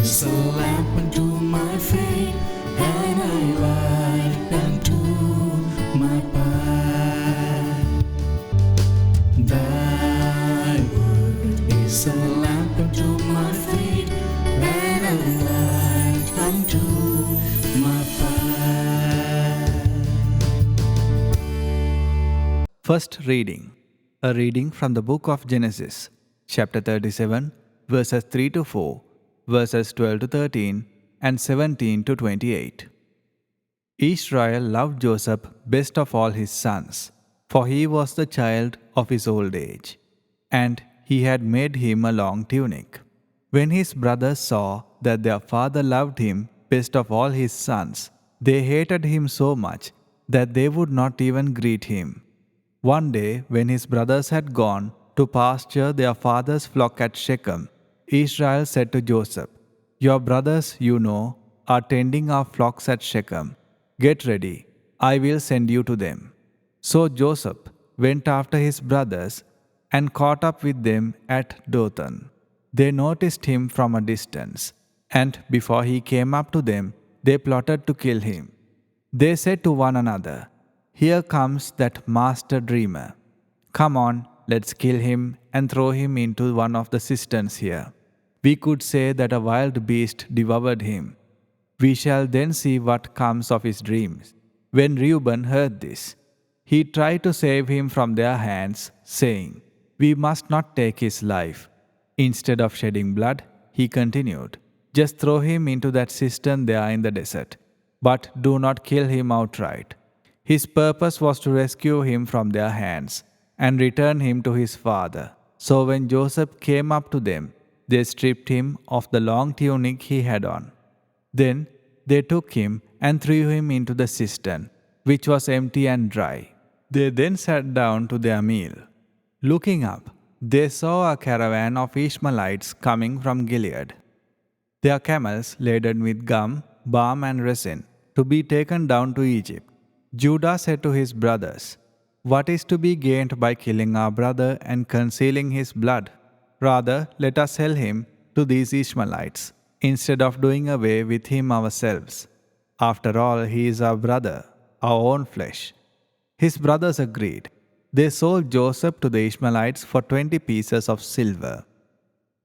is a lamp unto my feet, and a light unto my path. Thy word is a lamp unto my feet, and a light unto my path. First reading. A reading from the book of Genesis, chapter 37, verses 3 to 4, verses 12 to 13, and 17 to 28. Israel loved Joseph best of all his sons, for he was the child of his old age, and he had made him a long tunic. When his brothers saw that their father loved him best of all his sons, they hated him so much that they would not even greet him. One day, when his brothers had gone to pasture their father's flock at Shechem, Israel said to Joseph, "Your brothers, you know, are tending our flocks at Shechem. Get ready, I will send you to them." So Joseph went after his brothers and caught up with them at Dothan. They noticed him from a distance, and before he came up to them, they plotted to kill him. They said to one another, "Here comes that master dreamer. Come on, let's kill him and throw him into one of the cisterns here. We could say that a wild beast devoured him. We shall then see what comes of his dreams." When Reuben heard this, he tried to save him from their hands, saying, "We must not take his life." Instead of shedding blood, he continued, "Just throw him into that cistern there in the desert, but do not kill him outright." His purpose was to rescue him from their hands and return him to his father. So when Joseph came up to them, they stripped him of the long tunic he had on. Then they took him and threw him into the cistern, which was empty and dry. They then sat down to their meal. Looking up, they saw a caravan of Ishmaelites coming from Gilead, their camels laden with gum, balm, and resin, to be taken down to Egypt. Judah said to his brothers, "What is to be gained by killing our brother and concealing his blood? Rather, let us sell him to these Ishmaelites, instead of doing away with him ourselves. After all, he is our brother, our own flesh." His brothers agreed. They sold Joseph to the Ishmaelites for 20 pieces of silver.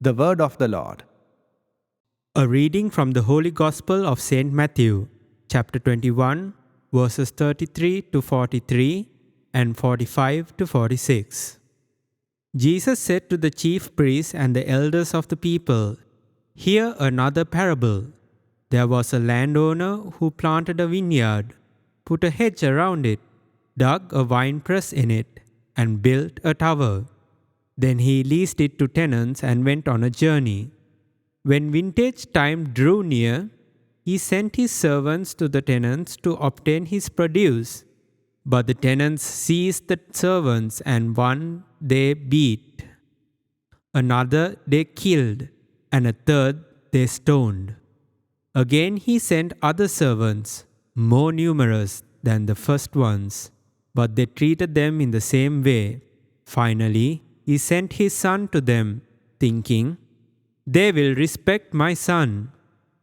The word of the Lord. A reading from the Holy Gospel of St. Matthew, chapter 21, verses 33 to 43 and 45 to 46. Jesus said to the chief priests and the elders of the people, "Hear another parable. There was a landowner who planted a vineyard, put a hedge around it, dug a winepress in it, and built a tower. Then he leased it to tenants and went on a journey. When vintage time drew near, he sent his servants to the tenants to obtain his produce. But the tenants seized the servants, and one they beat, another they killed, and a third they stoned. Again he sent other servants, more numerous than the first ones, but they treated them in the same way. Finally, he sent his son to them, thinking, "They will respect my son."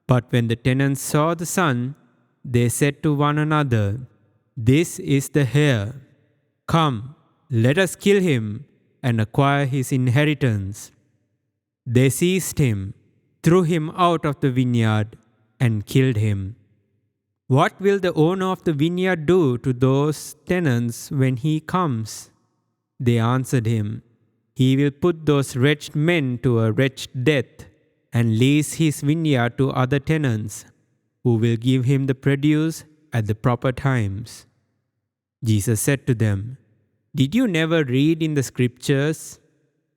But when the tenants saw the son, they said to one another, "This is the heir. Come, let us kill him and acquire his inheritance." They seized him, threw him out of the vineyard, and killed him. "What will the owner of the vineyard do to those tenants when he comes?" They answered him, "He will put those wretched men to a wretched death and lease his vineyard to other tenants, who will give him the produce at the proper times." Jesus said to them, "Did you never read in the scriptures,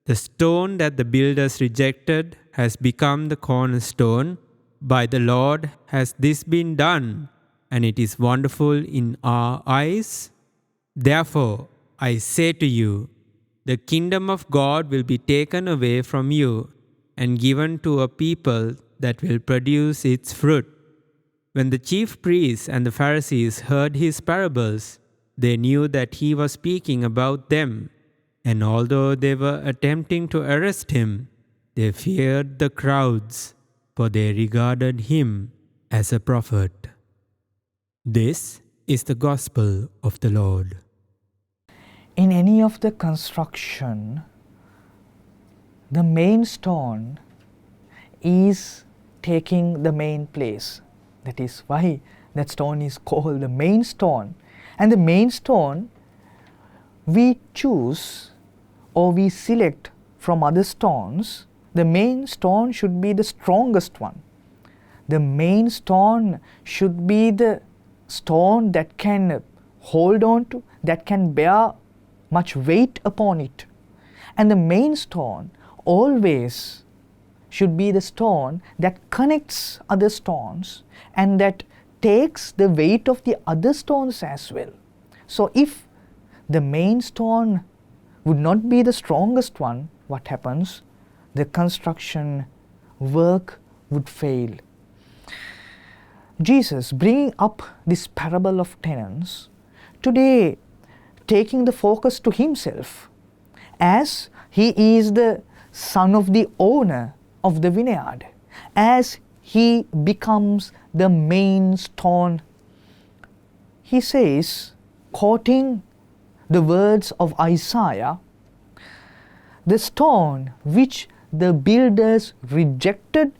'The stone that the builders rejected has become the cornerstone. By the Lord has this been done, and it is wonderful in our eyes?' Therefore, I say to you, the kingdom of God will be taken away from you and given to a people that will produce its fruit." When the chief priests and the Pharisees heard his parables, they knew that he was speaking about them, and although they were attempting to arrest him, they feared the crowds, for they regarded him as a prophet. This is the gospel of the Lord. In any of the construction, the main stone is taking the main place. That is why that stone is called the main stone. And the main stone we choose or we select from other stones. The main stone should be the strongest one. The main stone should be the stone that can hold on to, that can bear much weight upon it. And the main stone always should be the stone that connects other stones and that takes the weight of the other stones as well. So if the main stone would not be the strongest one, what happens? The construction work would fail. Jesus bringing up this parable of tenants, today taking the focus to himself, as he is the son of the owner of the vineyard, as he becomes the main stone. He says, quoting the words of Isaiah, the stone which the builders rejected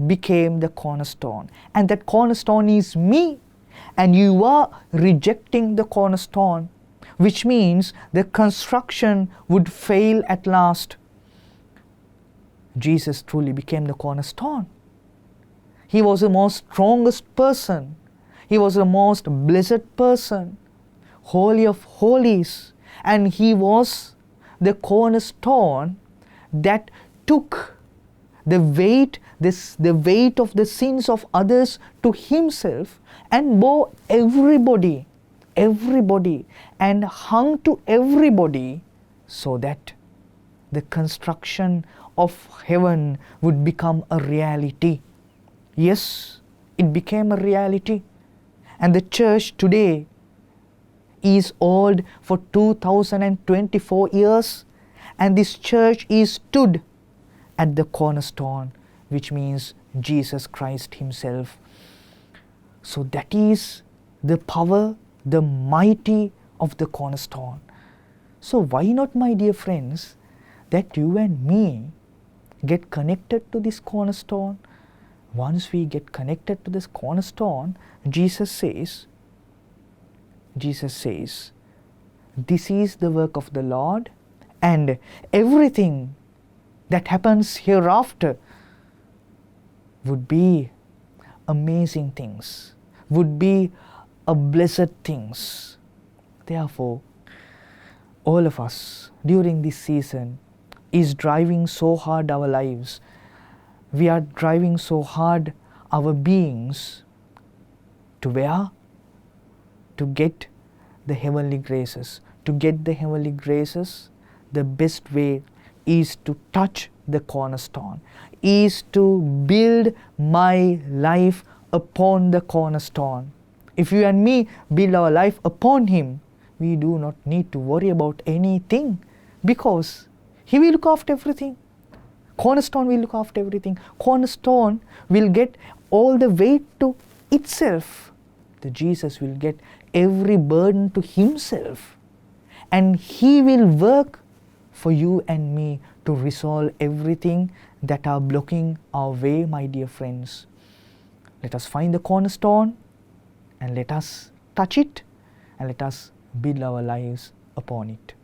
became the cornerstone, and that cornerstone is me, and you are rejecting the cornerstone, which means the construction would fail at last. Jesus truly became the cornerstone. He was the most strongest person. He was the most blessed person, holy of holies, and he was the cornerstone that took the weight of the sins of others to himself and bore everybody and hung to everybody, so that the construction of heaven would become a reality. Yes, it became a reality. And the church today is old for 2024 years, and this church is stood at the cornerstone, which means Jesus Christ himself. So that is the power, the mighty of the cornerstone. So why not, my dear friends, that you and me get connected to this cornerstone? Once we get connected to this cornerstone, Jesus says, this is the work of the Lord, and everything that happens hereafter would be amazing things, would be a blessed things. Therefore, all of us during this season is driving so hard our lives. We are driving so hard our beings to where? To get the heavenly graces. To get the heavenly graces, the best way is to touch the cornerstone, is to build my life upon the cornerstone. If you and me build our life upon him, we do not need to worry about anything, because he will look after everything. Cornerstone will look after everything. Cornerstone will get all the weight to itself. The Jesus will get every burden to himself, and he will work for you and me to resolve everything that are blocking our way, my dear friends. Let us find the cornerstone and let us touch it and let us build our lives upon it.